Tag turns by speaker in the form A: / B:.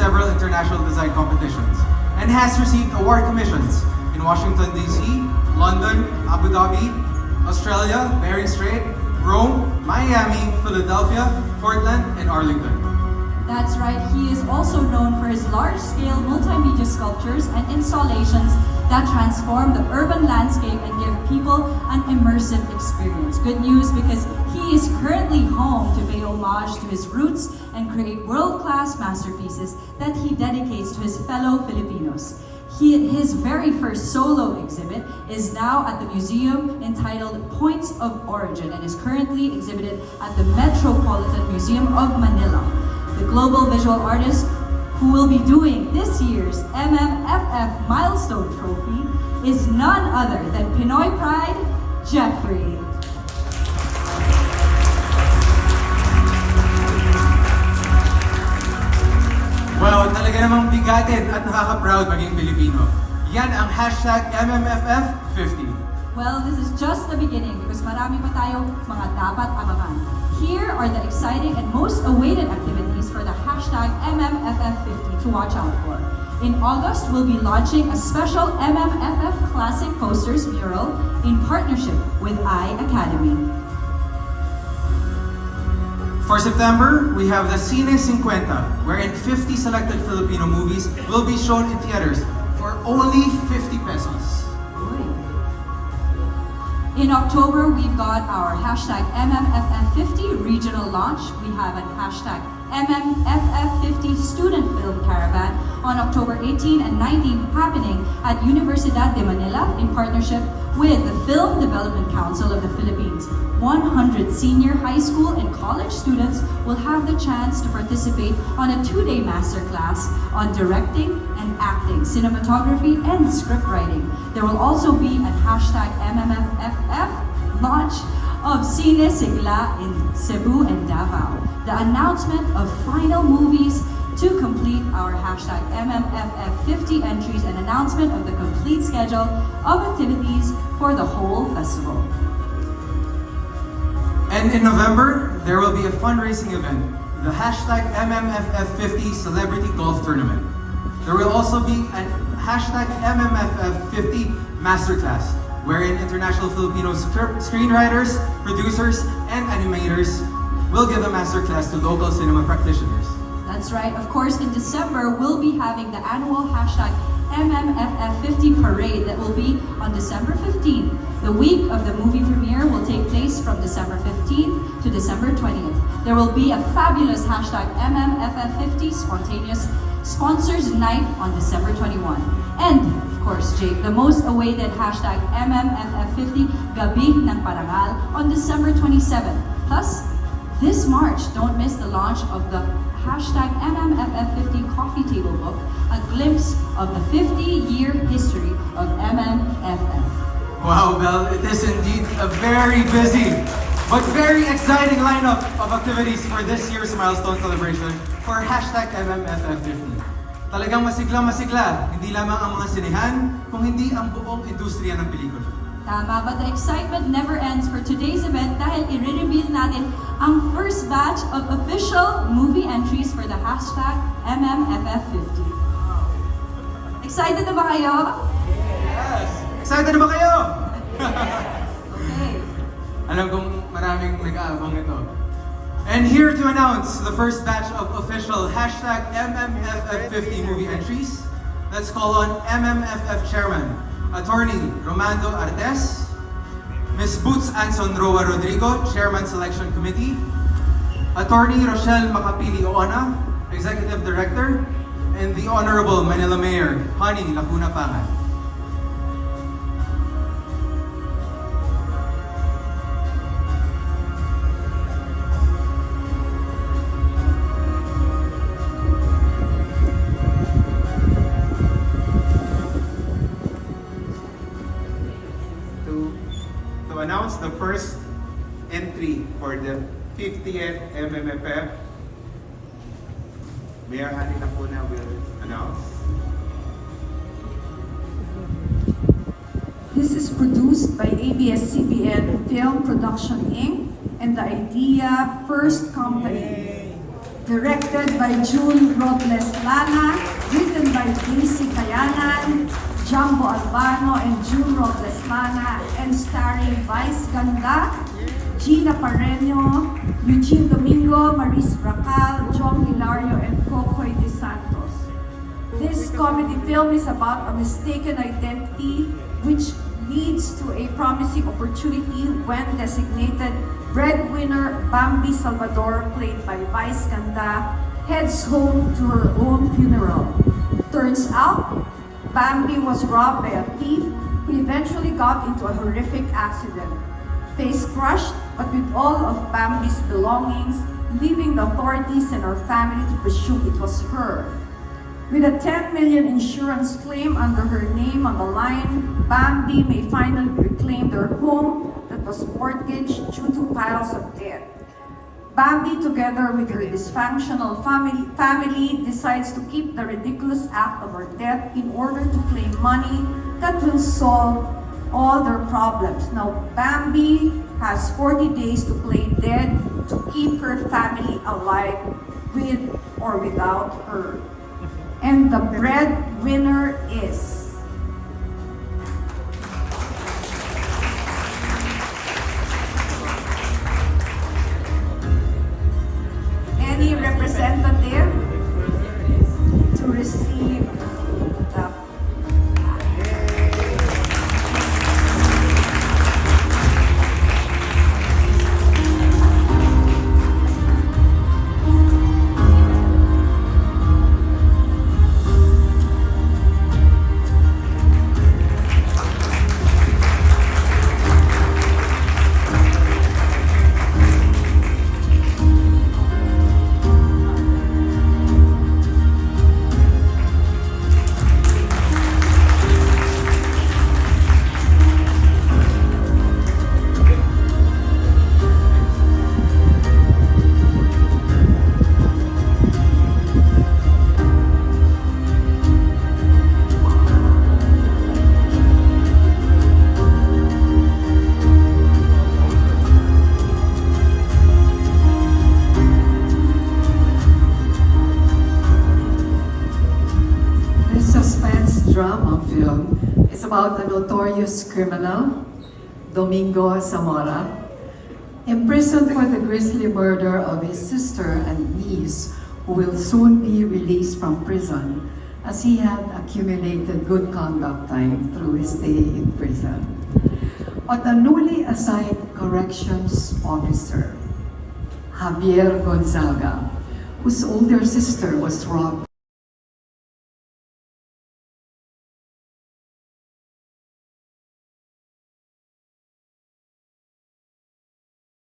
A: several international design competitions and has received award commissions in Washington, D.C., London, Abu Dhabi, Australia, Bering Strait, Rome, Miami, Philadelphia, Portland, and Arlington.
B: That's right, he is also known for his large-scale multimedia sculptures and installations that transform the urban landscape and give people an immersive experience. Good news because he is currently home to pay homage to his roots and create world-class masterpieces that he dedicates to his fellow Filipinos. His very first solo exhibit is now at the museum entitled Points of Origin and is currently exhibited at the Metropolitan Museum of Manila. The global visual artist who will be doing this year's MMFF Milestone Trophy is none other than Pinoy Pride, Jeffrey.
A: Wow, talaga namang bigatin at nakaka-proud maging Pilipino. Yan ang hashtag MMFF50.
B: Well, this is just the beginning because marami pa tayong mga dapat abangan. Here are the exciting and most awaited activities for the hashtag MMFF50 to watch out for. In August, we'll be launching a special MMFF Classic Posters mural in partnership with iAcademy.
A: For September, we have the Cine 50, wherein 50 selected Filipino movies will be shown in theaters for only 50 pesos.
B: In October, we've got our hashtag MMFF50 regional launch. We have a hashtag MMFF50 student film caravan on October 18 and 19 happening at Universidad de Manila in partnership with the Film Development Council of the Philippines. 100 senior high school and college students will have the chance to participate on a 2-day masterclass on directing and acting, cinematography, and script writing. There will also be a hashtag MMFFF launch of Cine Sigla in Cebu and Davao. The announcement of final movies to complete our hashtag MMFF50 entries and announcement of the complete schedule of activities for the whole festival.
A: And in November, there will be a fundraising event, the hashtag MMFF50 Celebrity Golf Tournament. There will also be a hashtag MMFF50 Masterclass, wherein international Filipino screenwriters, producers, and animators will give a masterclass to local cinema practitioners.
B: That's right. Of course, in December, we'll be having the annual hashtag MMFF50 parade that will be on December 15th. The week of the movie premiere will take place from December 15th to December 20th. There will be a fabulous hashtag MMFF50 spontaneous sponsors night on December 21. And, of course, Jake, the most awaited hashtag MMFF50 Gabi ng Parangal on December 27. Plus, this March, don't miss the launch of the hashtag MMFF50 coffee table book, a glimpse of the 50-year history of MMFF.
A: Wow, Belle, it is indeed a very busy but very exciting lineup of activities for this year's milestone celebration for hashtag MMFF50. Talagang masigla-masigla, hindi lamang ang mga sinehan, kung hindi ang buong industriya ng pelikula.
B: Tama, but the excitement never ends for today's event dahil i-reveal natin ang first batch of official movie entries for the hashtag MMFF50. Excited na ba kayo?
A: Yes! Excited na ba kayo?
B: Okay.
A: Alam kong maraming nag-aabang ito. And here to announce the first batch of official hashtag MMFF50 movie entries, let's call on MMFF Chairman, Attorney Romando Artes, Ms. Boots Anson Roa Rodrigo, Chairman Selection Committee, Attorney Rochelle Macapili Oona, Executive Director, and the Honorable Manila Mayor, Honey Lacuna Pangan.
C: To announce the first entry for the 50th MMFF, Mayor Honey Lacuna will announce.
D: This is produced by ABS-CBN Film Production Inc. and the Idea First Company. Directed by June Robles Lana, written by Daisy Kayanan, Jumbo Albano, and June Robles Lana, and starring Vice Ganda, Gina Pareño, Eugene Domingo, Maris Bracal, John Hilario, and Cocoy De Santos. This comedy film is about a mistaken identity which leads to a promising opportunity when designated breadwinner Bambi Salvador, played by Vice Ganda, heads home to her own funeral. Turns out, Bambi was robbed by a thief who eventually got into a horrific accident. Face crushed, but with all of Bambi's belongings, leaving the authorities and her family to presume it was her. With a 10 million insurance claim under her name on the line, Bambi may finally reclaim their home that was mortgaged due to piles of debt. Bambi, together with her dysfunctional family, decides to keep the ridiculous act of her death in order to claim money that will solve all their problems. Now, Bambi has 40 days to play dead to keep her family alive with or without her. And the breadwinner is... Any representative to receive the...
E: Drama film is about a notorious criminal, Domingo Zamora, imprisoned for the grisly murder of his sister and niece, who will soon be released from prison as he had accumulated good conduct time through his stay in prison. But a newly assigned corrections officer, Javier Gonzaga, whose older sister was robbed